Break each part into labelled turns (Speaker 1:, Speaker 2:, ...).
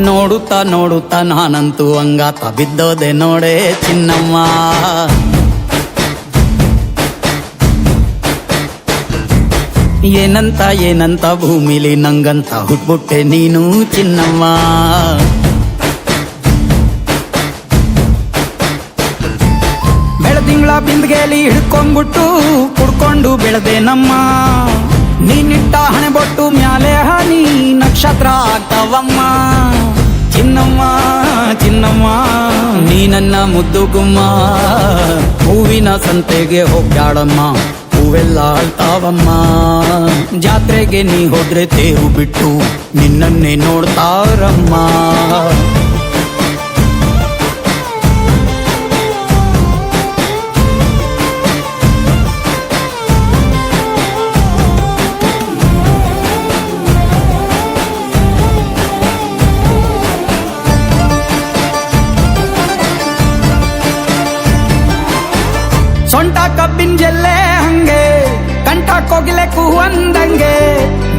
Speaker 1: ನೋಡುತ್ತಾ ನೋಡುತ್ತಾ ನಾನಂತೂ ಅಂಗಾತ ಬಿದ್ದೋದೆ ನೋಡೆ ಚಿನ್ನಮ್ಮ. ಏನಂತ ಏನಂತ ಭೂಮಿಲಿ ನಂಗಂತ ಹುಟ್ಬಿಟ್ಟೆ ನೀನು ಚಿನ್ನಮ್ಮ. ಬೆಳದಿಂಗಳ ಬಿಂದಿಗೆಲಿ ಹಿಡ್ಕೊಂಡ್ಬಿಟ್ಟು ಕುಡ್ಕೊಂಡು ಬೆಳೆದೆ ನಮ್ಮ. ನೀನಿಟ್ಟ ಹಣೆ ಬೊಟ್ಟು ಮ್ಯಾಲೆ ಹನಿ ನಕ್ಷತ್ರ ಆಗ್ತಾವಮ್ಮ. ಚಿನ್ನಮ್ಮ ಚಿನ್ನಮ್ಮ ನೀ ನನ್ನ ಮುದ್ದು ಗುಮ್ಮ. ಹೂವಿನ ಸಂತೆಗೆ ಹೋಗ್ಯಾಡಮ್ಮ, ಹೂವೆಲ್ಲ ಅಳ್ತಾವಮ್ಮ. ಜಾತ್ರೆಗೆ ನೀ ಹೋದ್ರೆ ತೇರು ಬಿಟ್ಟು ನಿನ್ನನ್ನೇ ನೋಡ್ತಾರಮ್ಮ. ಸೊಂಟ ಕಬ್ಬಿನ ಜಲ್ಲೆ ಹಂಗೆ, ಕಂಠ ಕೋಗಿಲೆ ಕೂವಂದಂಗೆ,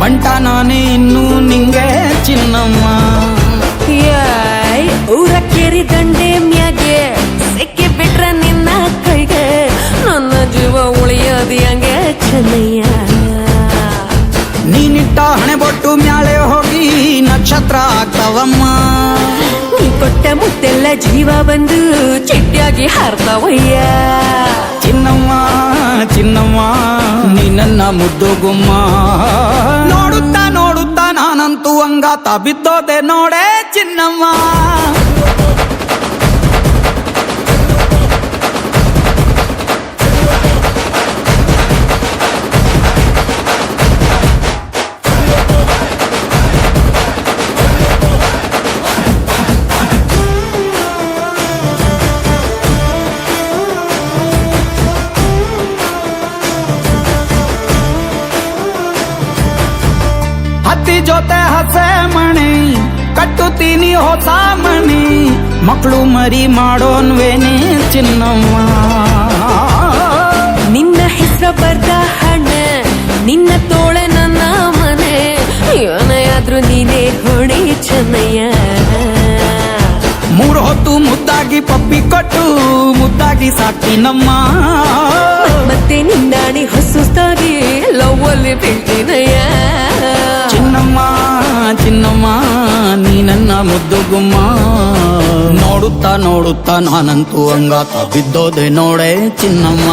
Speaker 1: ಬಂಟ ನಾನೇ ಇನ್ನು ನಿಂಗೆ ಚಿನ್ನಮ್ಮ.
Speaker 2: ಊರ ಕೇರಿ ದಂಡೆ ಮ್ಯಾಗೆ ಸೆಕ್ಕೆ ಬಿಟ್ರ ನಿನ್ನ ಕೈಗೆ, ನನ್ನ ಜೀವ ಉಳಿಯೋದಿ ಹಂಗೆ ಚೆನ್ನಯ್ಯ.
Speaker 1: ನೀನಿಟ್ಟ ಹಣೆ ಬೊಟ್ಟು ಮ್ಯಾಲೆ ಹೋಗಿ ನಕ್ಷತ್ರ ಆಗ್ತಾವಮ್ಮ.
Speaker 2: ನೀ ಕೊಟ್ಟ ಮುತ್ತೆಲ್ಲ ಜೀವ ಬಂದು ಚಿಟ್ಟಿಯಾಗಿ ಹಾರ್ತಾವಯ್ಯ.
Speaker 1: ಚಿನ್ನಮ್ಮ ಚಿನ್ನಮ್ಮ ನೀ ನನ್ನ ಮುದ್ದು ಗುಮ್ಮ. ನೋಡುತ್ತಾ ನೋಡುತ್ತಾ ನಾನಂತೂ ಅಂಗಾತ ಬಿದ್ದೋದೆ ನೋಡೆ ಚಿನ್ನಮ್ಮ. ಹತ್ತಿ ಜೊತೆ ಹಸೆ ಮಣಿ ಕಟ್ಟುತ್ತೀನಿ ಹೊಸ ಮಣಿ, ಮಕ್ಕಳು ಮರಿ ಮಾಡೋನ್ವೇನೆ ಚಿನ್ನಮ್ಮ.
Speaker 2: ನಿನ್ನ ಹೆಸರು ಬರ್ದ ಹಣ, ನಿನ್ನ ತೋಳೆ ನನ್ನ ಮನೆ, ಏನಾದ್ರೂ ನೀನೇ ಹೊಣೆ ಚೆನ್ನಯ್ಯ.
Speaker 1: ಮೂರು ಹೊತ್ತು ಮುದ್ದಾಗಿ ಪಪ್ಪಿ ಕೊಟ್ಟು ಮುದ್ದಾಗಿ ಸಾಕ್ತೀನಮ್ಮ.
Speaker 2: ಮತ್ತೆ ನಿನ್ನಾಣಿ ಹೊಸುಸ್ತಾಗಿ ಲವ್ವಲ್ಲಿ ಬೀಳ್ತೀನಯ್ಯ.
Speaker 1: ಚಿನ್ನಮ್ಮ ಚಿನ್ನಮ್ಮ ನೀ ನನ್ನ ಮುದ್ದು ಗುಮ್ಮ. ನೋಡುತ್ತಾ ನೋಡುತ್ತಾ ನಾನಂತೂ ಅಂಗಾತ ಬಿದ್ದೋದೆ ನೋಡೆ ಚಿನ್ನಮ್ಮ.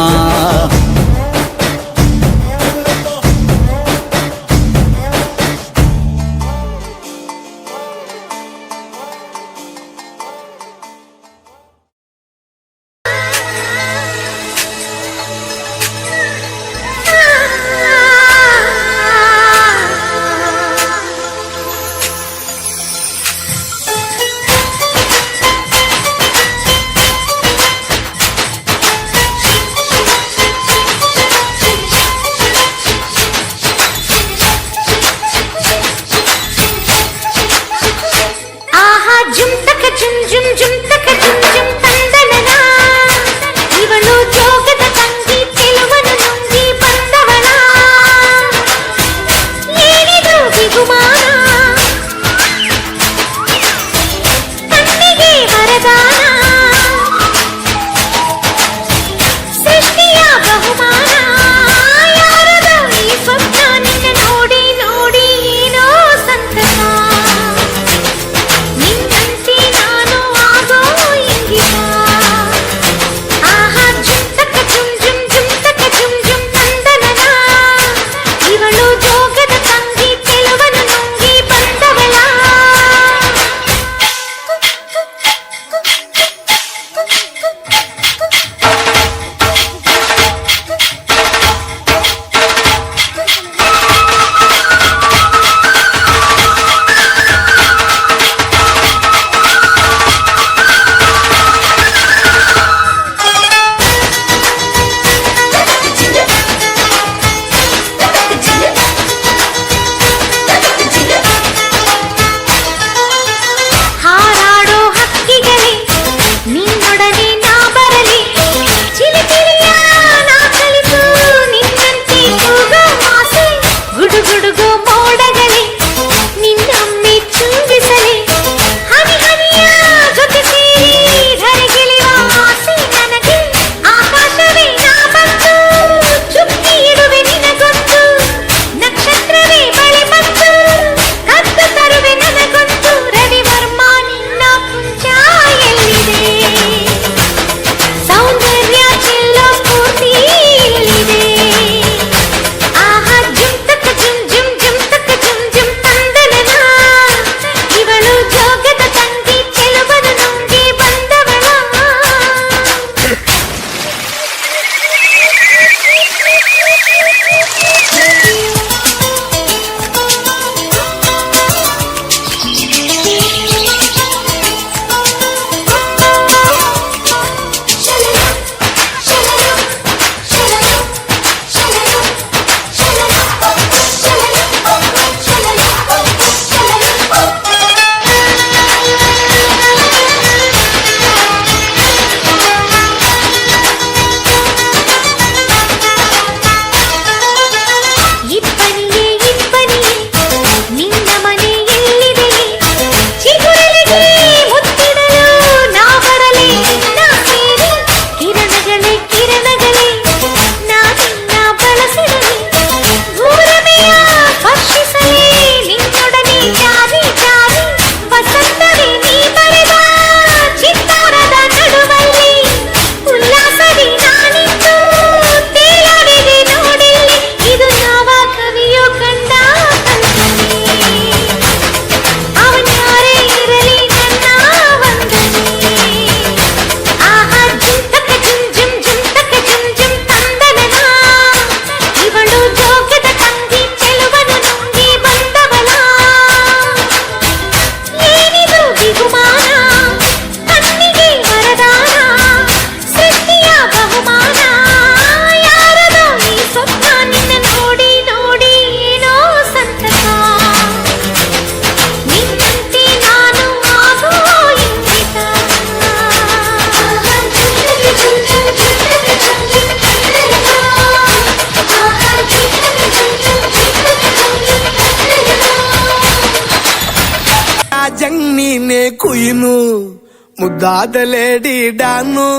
Speaker 3: ಮುದ್ದಾದ ಲೇಡಿ ಡಾನು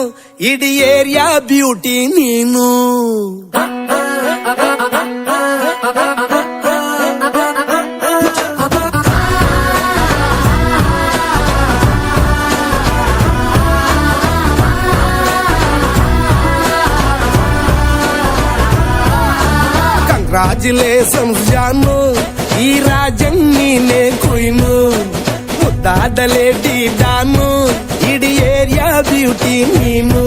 Speaker 3: ಇಡೀ ಏರಿಯಾ ಬ್ಯೂಟಿ ನೀನು. ಕಂಗ್ರಾಚುಲೇಷನ್ಸ್ ಜಾನು, ಈ ರಾಜನ್ ನೀನೆ ಕುಯ್ನು. ಮುದ್ದಾದ ಲೇಡಿ ಡಾನು ಇಡೀ ಏರಿಯಾ ಬ್ಯೂಟಿ ನೀನು.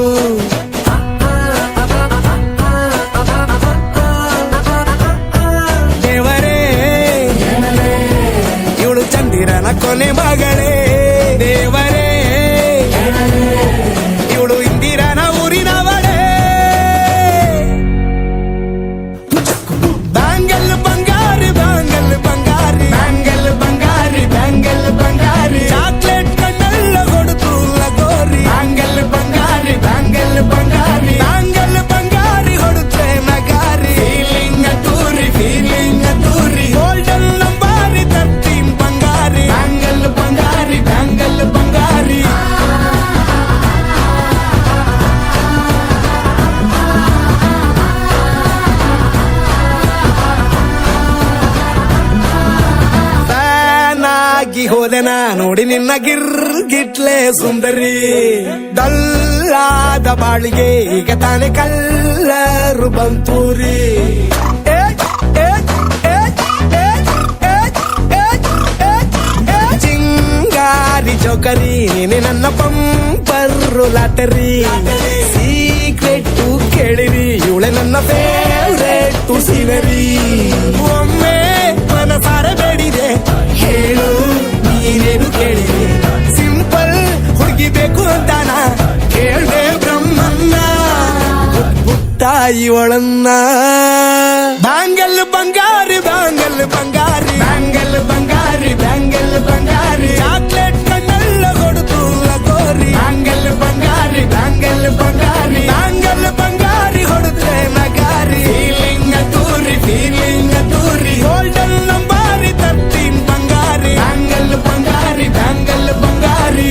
Speaker 3: ದೇವರೇ ಇವಳು ಚಂದಿರನ ಕೊನೆ ಮಗಳೇ. ದೇವರೇ ಇವಳು ಇಂದಿರನ ಊರಿನವಳೇ. ಬ್ಯಾಂಗಲ್ ಬಂಗಾರಿ ಬ್ಯಾಂಗಲ್ ಬಂಗಾರಿ ಬ್ಯಾಂಗಲ್ ಬಂಗಾರಿ ಬ್ಯಾಂಗಲ್ ಬಂಗಾರಿ ಚಾಕ್ಲೇಟ್ ಕಣ್ಣೆಲ್ಲ ಕೊಡುತ್ತು ಲಗೋರಿ. ಬ್ಯಾಂಗಲ್ ಬಂಗಾರಿ ಬ್ಯಾಂಗಲ್ ಬಂಗಾರಿ ಬ್ಯಾಂಗಲ್ ಬಂಗಾರಿ ಹೊಡುತ್ತೆ ನಗಾರಿ. ಫೀಲಿಂಗ್ ತೂರಿ ಗೋಲ್ಡನ್ ನಂಬಾರಿ 13 ಬಂಗಾರಿ. ಬ್ಯಾಂಗಲ್ ಬಂಗಾರಿ ಬ್ಯಾಂಗಲ್ ಬಂಗಾರಿ. ಆಗಿ ಹೋದೆನ ನೋಡಿ ನಿನ್ನ ಗಿರ್ಗಿಟ್ಲೆ ಸುಂದರಿ. ಡಲ್ಲಾದ ಬಾಳಿಗೆ ಈಗ ತಾನೆ ಕಲ್ಲರು ಬಂತೂರಿ. ಚಿಂಗಾರಿ ಚೌಕರಿ ನೀನೆ ನನ್ನ ಪಂಪರು ಲಾಟರಿ. ಸೀಕ್ರೆಟ್ ಕೇಳಿರಿ ಇವಳೆ ನನ್ನ ಫೇವ್ರೇಟ್ ಸೀನರಿ. ಒಮ್ಮೆ ಮನಸಾರೆ ಬೇಡಿದೆ ಹೇಳು ನೀನೇನು ಕೇಳಿದೆ. ಸಿಂಪಲ್ ಹುಡುಗಿ ಬೇಕು ಅಂತಾನ ಕೇಳ್ದೆ ಬ್ರಹ್ಮನ್ನ. ಪುಟ್ಟ ಇವಳನ್ನ ಬ್ಯಾಂಗಲ್ ಬಂಗಾರಿ ಬ್ಯಾಂಗಲ್ ಬಂಗಾರಿ ಬ್ಯಾಂಗಲ್ ಬಂಗಾರಿ ಬ್ಯಾಂಗಲ್ ಬಂಗಾರಿ ಚಾಕ್ಲೇಟ್ ಕಣ್ಣೆಲ್ಲ ಕೊಡುತ್ತು ಲಗೋರಿ. ಬ್ಯಾಂಗಲ್ ಬಂಗಾರಿ ಬ್ಯಾಂಗಲ್ ಬಂಗಾರಿ ಬ್ಯಾಂಗಲ್ ಬಂಗಾರಿ ಹೊಡೆದ್ರೆ ನಗಾರಿ. ಫೀಲಿಂಗ್ ತೂರಿ ಗೋಲ್ಡನ್ ನಂಬಾರಿ 13 ಬಂಗಾರಿ. ಬ್ಯಾಂಗಲ್ ಬಂಗಾರಿ ಬ್ಯಾಂಗಲ್ ಬಂಗಾರಿ.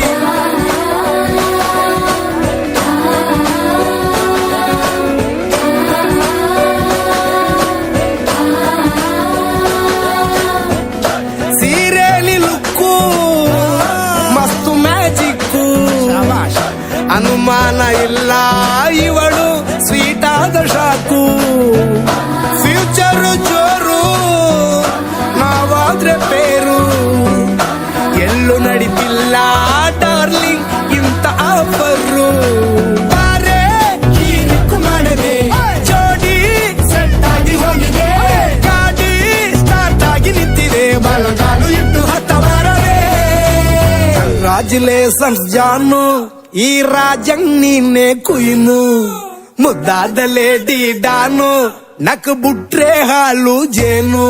Speaker 3: ಸೀರೆಲಿ ಲುಕ್ಕು ಮಸ್ತು ಮ್ಯಾಜಿಕ್ಕು, ಅನುಮಾನ ಇಲ್ಲ ಇವಳು ಸ್ವೀಟ್ ಆದ ಶಾಕು. ಫ್ಯೂಚರ್ ಜೋರು ನಾವಾದ್ರೆ ಪೇರು, ಎಲ್ಲೂ ನಡೀತಿಲ್ಲ ಡಾರ್ಲಿಂಗ್ ಇಂತ ಆಫರು. ಬಾರೆ ಹೀರಿಕ್ಕು ಮಾಡದೆ ಜೋಡಿ ಸೆಟ್ ಆಗಿ ಹೋಗಿದೆ. ಗಾಡಿ ಸ್ಟಾರ್ಟ್ ಆಗಿ ನಿಂತಿದೆ ಬಲಗಾಲು ಇಟ್ಟು ಹತ್ತ ಬರದೆ. ಕಂಗ್ರಾಚುಲೇಷನ್ಸ್ ಜಾನು, ಈ ರಾಜನ್ ನೀನೆ ಕುಯ್ನು. ಮುದ್ದಾದ ಲೇಡಿ ಡಾನು ನಕ್ ಬುಟ್ರೆ ಹಾಲು ಜೇನು.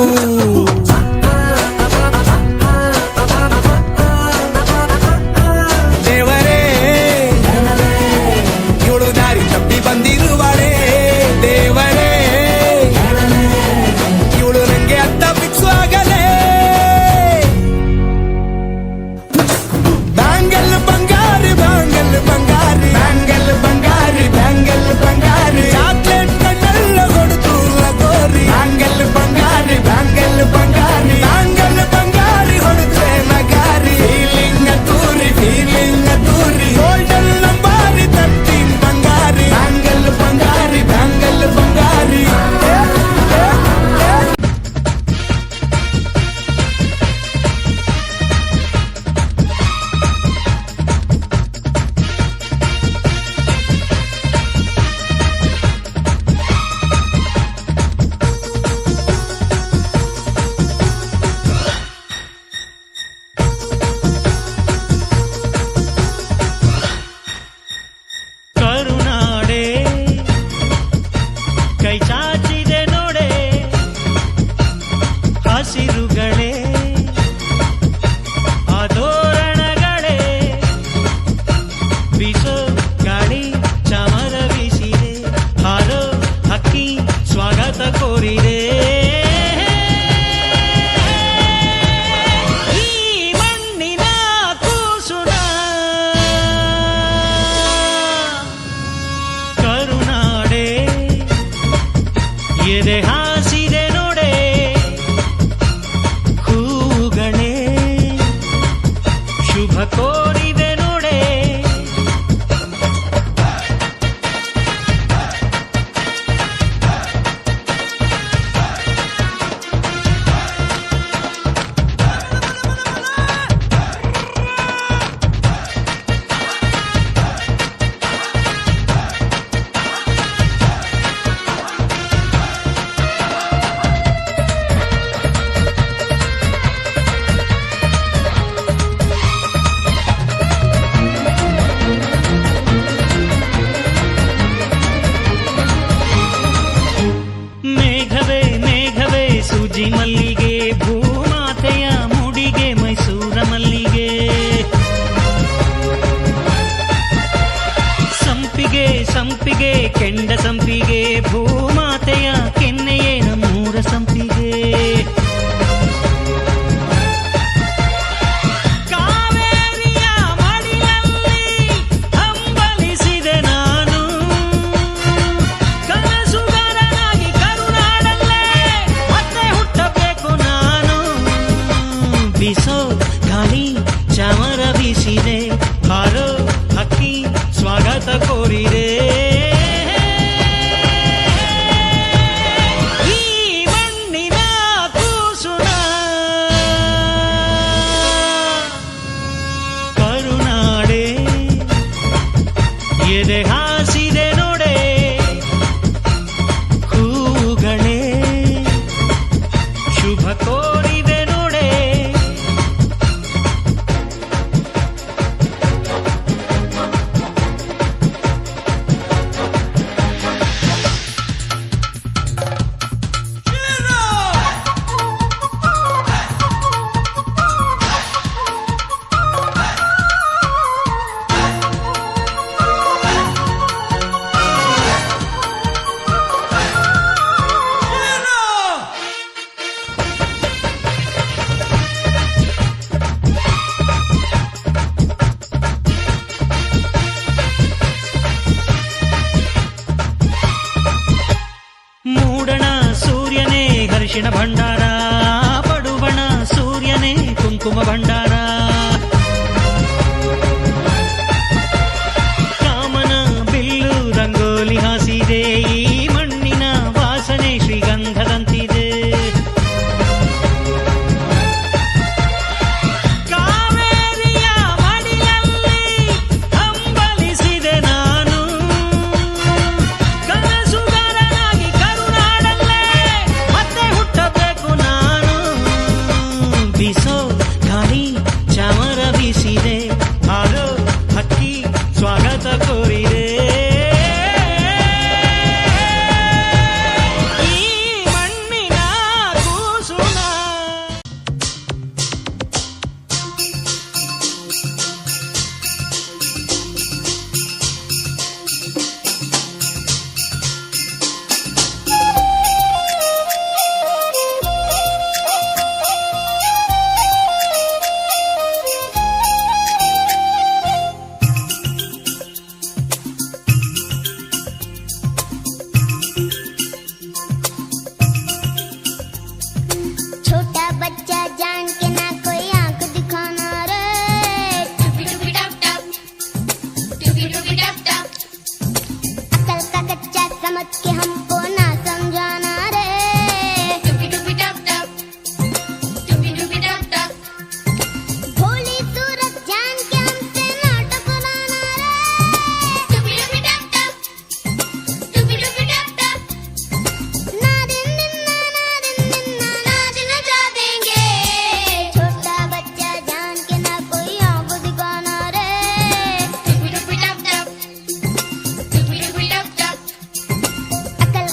Speaker 3: ದೇವರೇ ಇವಳು ದಾರಿ ತಪ್ಪಿ ಬಂದಿರುವಳೆ. ದೇವರೇ ಇವಳು ನಂಗೆ ಅತ್ತ ಫಿಕ್ಸು ಆಗಲೇ. ಬ್ಯಾಂಗಲ್ ಬಂಗಾರಿ ಬ್ಯಾಂಗಲ್ ಬಂಗಾರಿ ಬ್ಯಾಂಗಲ್ ಬಂಗಾರಿ ಬ್ಯಾಂಗಲ್ ಬಂಗಾರಿ ಚಾಕ್ಲೇಟ್ ಕಣ್ಣೆಲ್ಲ ಕೊಡುತ್ತು ಲಗೋರಿ. ಬ್ಯಾಂಗಲ್ ಬಂಗಾರಿ ಬ್ಯಾಂಗಲ್ ಬಂಗಾರಿ
Speaker 4: ಎದೆ ಹಾಸಿದೆ ನೋಡೆ ಹೂಗಳೇ ಶುಭ ಕೋರಿವೆ ನೋಡೆ ಮೇಘವೇ ಮೇಘವೇ ಸೂಜಿ ಮಲ್ಲಿಗೆ ಭೂಮಾತೆಯ ಮುಡಿಗೆ ಮೈಸೂರ ಮಲ್ಲಿಗೆ ಸಂಪಿಗೆ ಸಂಪಿಗೆ ಕೆಂಡ ಸಂಪಿಗೆ ಭೂಮಾತೆಯ ಕೆನ್ನೆಯೇ ನಮ್ಮೂರ ಸಂಪಿಗೆ ಕಾವೇರಿಯ ಮಡಿಲಲ್ಲಿ ಹಂಬಲಿಸಿದೆ ನಾನು ಕನಸುಗಾರನಾಗಿ ಕರುನಾಡಲ್ಲೇ ಮತ್ತೆ ಹುಟ್ಟಬೇಕು ನಾನು ಬಿಸೋ ಗಾಳಿ ಚಾಮರ ಬೀಸಿದೆ ಹಾರೋ ಹಕ್ಕಿ ಸ್ವಾಗತ ಕೋರಿದೆ ಈ ಮಣ್ಣಿನ ಕೂಸುನ ಕರುನಾಡೆ ಎದೆ ಹಾಸಿದೆ ನೋಡೆ ಹೂಗಳೇ ಶುಭ ಕೋರಿವೆ ನೋಡೆ ಮೂಡಣ ಸೂರ್ಯನೇ ಹರ್ಷಿಣ ಭಂಡಾರ ಪಡುಬಣ ಸೂರ್ಯನೇ ಕುಂಕುಮ ಭಂಡಾರ ಕಾಮನ ಬಿಲ್ಲು ರಂಗೋಲಿ ಹಾಸಿದೆ ಈ ಮಣ್ಣಿನ ವಾಸನೆ ಶ್ರೀಗಂಧದಂತಿದೆ ಕಾವೇರಿಯ ಮಡಿಲಲ್ಲಿ ಹಂಬಲಿಸಿದೆ ನಾನು ಕನಸುಗಾರನಾಗಿ ಕರುನಾಡಲ್ಲೇ ಮತ್ತೆ ಹುಟ್ಟಬೇಕು ನಾನು ಬಿಸೋ ಗಾಳಿ ಚಾಮರ ಬೀಸಿದೆ ಹಾರೋ ಹಕ್ಕಿ ಸ್ವಾಗತ ಕೋರಿದೆ ಈ ಮಣ್ಣಿನ ಕೂಸುನ
Speaker 5: छोटा बच्चा जान के ना कोई आंख दिखाना रे अकल का कच्चा समझ के हमको ना समझाना रे भोली सूरत जान के हमसे ना टकराना रे ना दिन नचा देंगे छोटा बच्चा जान के ना कोई आंख दिखाना रे अकल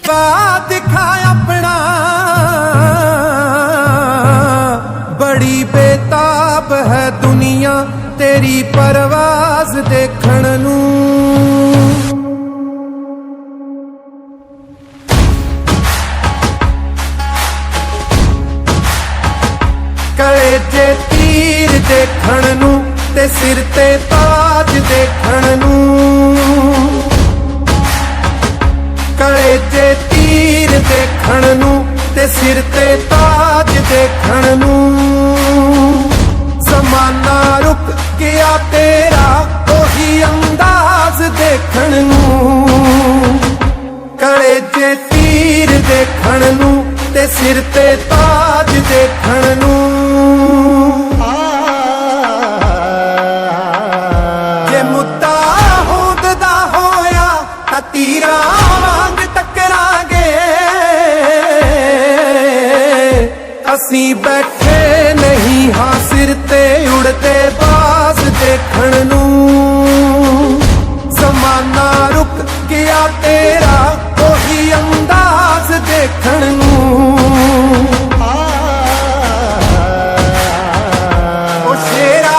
Speaker 3: जज्बा दिखा अपना बड़ी बेताब है दुनिया तेरी परवाज देखण नू कले जे तीर देखण नू ते सिर ते ताज देखण नू कले जे तीर देखण नू ते सिर ते ताज देखण नू ज़माना रुक गया तेरा ओही अंदाज देखण नू कले जे तीर देखण नू ते सिर ते ताज देखण नू जे मुद्दा होंदा होया तां तीरां वांग टकरांगे असीं बैठे नहीं हां सिर ते उड़दे बाज देखण नू ज़माना रुक गया तेरा ओही अंदाज देखण नू ओ शेरा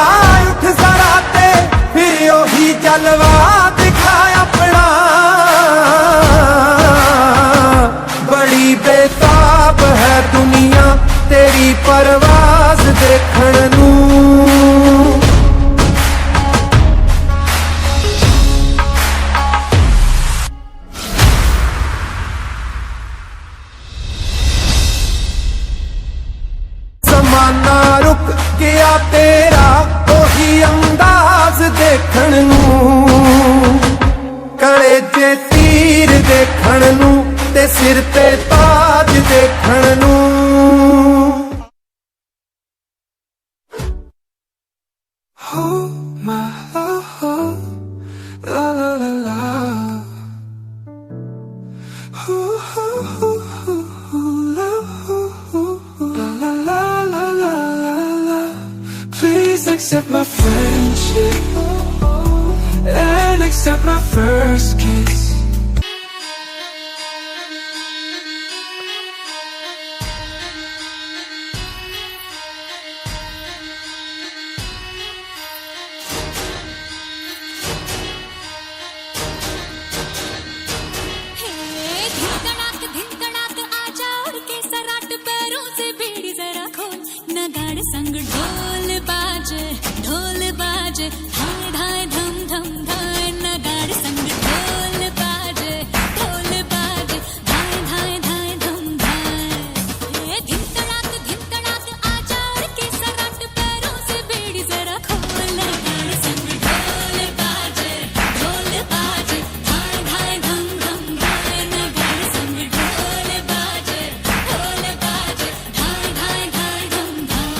Speaker 3: उठ जरा ते फिर ओही जलवा दिखा अपना बड़ी बेताब है दुनिया तेरी परवाज देखण नू ज़माना रुक गया तेरा ओही अंदाज देखण नू कले जे तीर देखण नू ते सिर ते ताज देखण नू Oh my love, la la la la. Ooh, ooh, ooh, ooh, la, ooh, ooh, la la la la la la la. Please accept my friendship and accept my first kiss.
Speaker 2: धिन तड़ाक आजा उड़ के सराट पैरों से बीड़ी जरा खोल नगाड़े संग ढोल बाजे धाय धाय धम धम धाय नगाड़े संग ढोल बाजे धाय धाय धाय धम धाय धिन तड़ाक आजा उड़ के सराट पैरों से बीड़ी जरा खोल नगाड़े संग ढोल बाजे धाय धाय धम धम धाय नगाड़े संग ढोल बाजे धाय धाय धाय धम धाय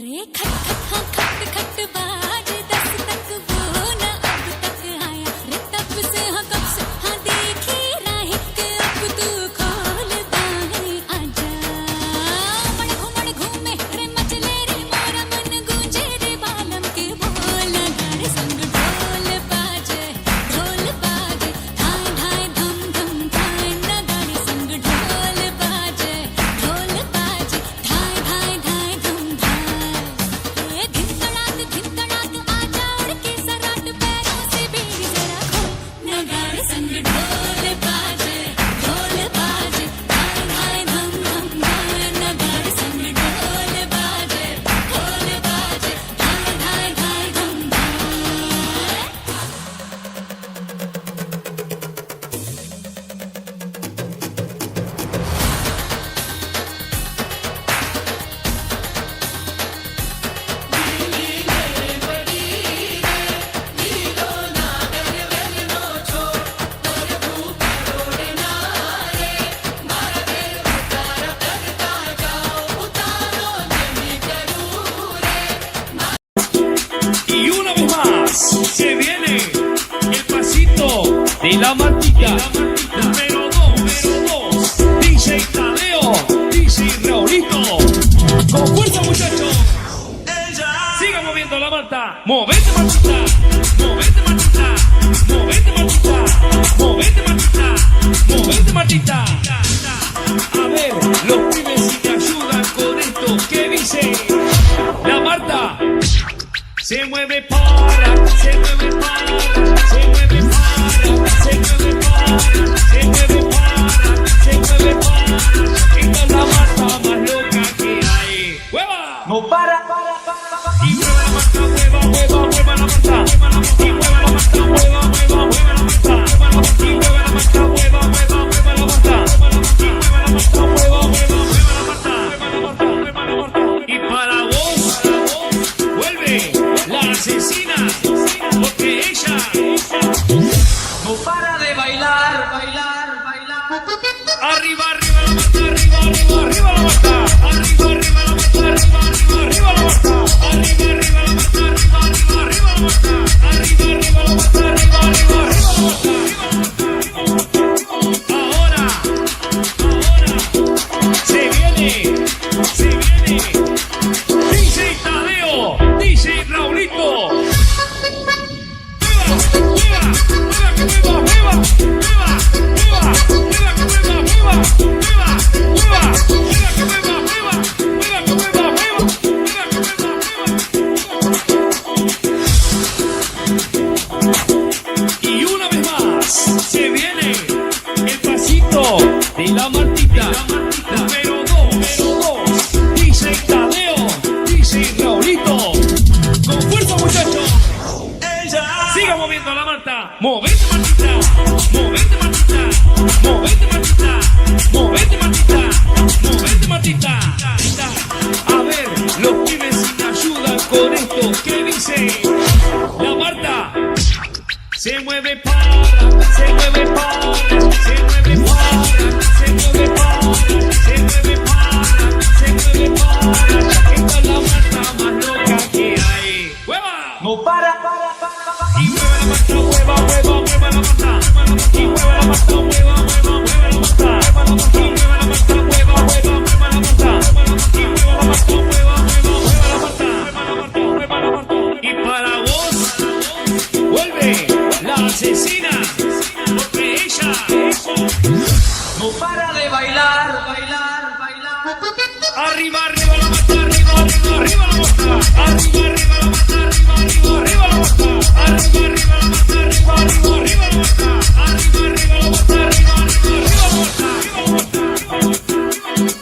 Speaker 2: रे खट खट हाँ खट खट बाज 10 तक वो न अब तक आया रे तब से हाँ कब से हाँ देखी राही के अब तू खोल बाहें आजा मण घूमे रे मचले रे मोरा मन गूंजे रे बालम के बोल गाड़े संग ढोल बाजे धाय धाय धम धम धाय नगाड़े संग ढोल बाजे धाय धाय धाय धम धाय धिन तड़ाक आजा उड़ के सराट पैरों से बीड़ी जरा खोल नगाड़े संग ढोल बाजे धाय धाय धम धम धाय नगाड़े संग ढोल बाजे धाय धाय धाय धम धाय
Speaker 6: Y una vez más se viene el pasito de la matita número 2. Marta, movete Martita, movete Martita, movete Martita, movete Martita, movete Martita. A ver, los pibes si te ayudan con esto, ¿qué dice? La Marta se mueve para, se mueve para, se mueve para, se mueve para, se mueve para, se mueve para. Esta es la Marta más loca que hay. ¡Hueva!
Speaker 4: No para.
Speaker 6: Y mueva la Marta, mueva, mueva, mueva la Marta. Y mueva la Marta, mueva, mueva, mueva la Marta. Y mueva la Marta, mueva, mueva, mueva la Marta. Y mueva la Marta, mueva, mueva, mueva la Marta. Mueva la Marta. Y para vos, vuelve la asesina, porque ella
Speaker 4: No para de bailar.
Speaker 6: arriba, arriba la Marta, arriba, arriba, arriba la Marta. Arriba, arriba la Marta, arriba, arriba, arriba la Marta. Arriba, arriba la Marta, arriba, arriba, arriba la Marta. Arriba, arriba la Marta, arriba, arriba, arriba la Marta. Ahora, se viene. DJ Tadeo, DJ Raulito. Y una vez más se viene el pasito de la Martita. Número 2, DJ Tadeo, DJ Raulito. Con fuerza, muchachos. Siga moviendo la Marta. Movete Martita, movete Martita, movete Martita, movete Martita, movete Martita. A ver, los pibes si te ayudan con esto, ¿qué dice? La Marta se mueve para, se mueve para, se mueve para, se mueve para, se mueve para, se mueve para. Esta es la Marta más loca que hay. ¡Hueva!
Speaker 4: No para.
Speaker 6: Y mueve la Marta, mueva, mueva, mueva la Marta. Y mueve la Marta, mueva, mueva, mueva la Marta. Y mueve la Marta, mueva, mueva, mueva la Marta. Y mueve la Marta, mueva, mueva, mueva la Marta. Mueva la Marta. Y para vos, vuelve la asesina, porque ella
Speaker 4: No para de bailar.
Speaker 6: arriba, arriba la Marta, arriba, arriba, arriba la Marta. Arriba, arriba la Marta, arriba, arriba, arriba la Marta. Arriba, arriba la Marta, arriba, arriba, arriba la Marta. Arriba, arriba la Marta, arriba, arriba, arriba la Marta.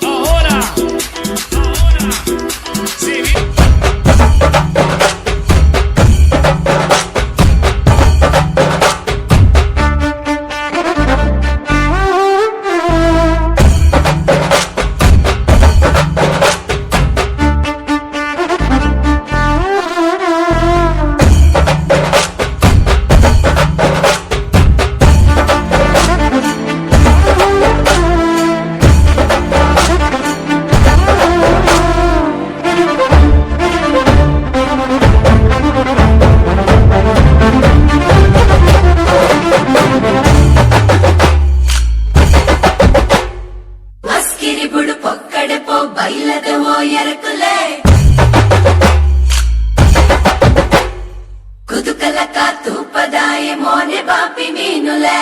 Speaker 6: Ahora, se viene.
Speaker 7: ಮಸ್ಕಿರಿಬುಡು ಪೊಕ್ಕಡೆ ಪೋ ಬೈಲದೆ ಹೋ ಎರಕುಲೆ ಕುದುಕಲಕ ತೂಪದಾಯೆ ಮೋನೆ ಬಾಪಿ ಮೀನುಲೆ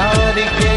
Speaker 8: ಯಾರಿಗೆ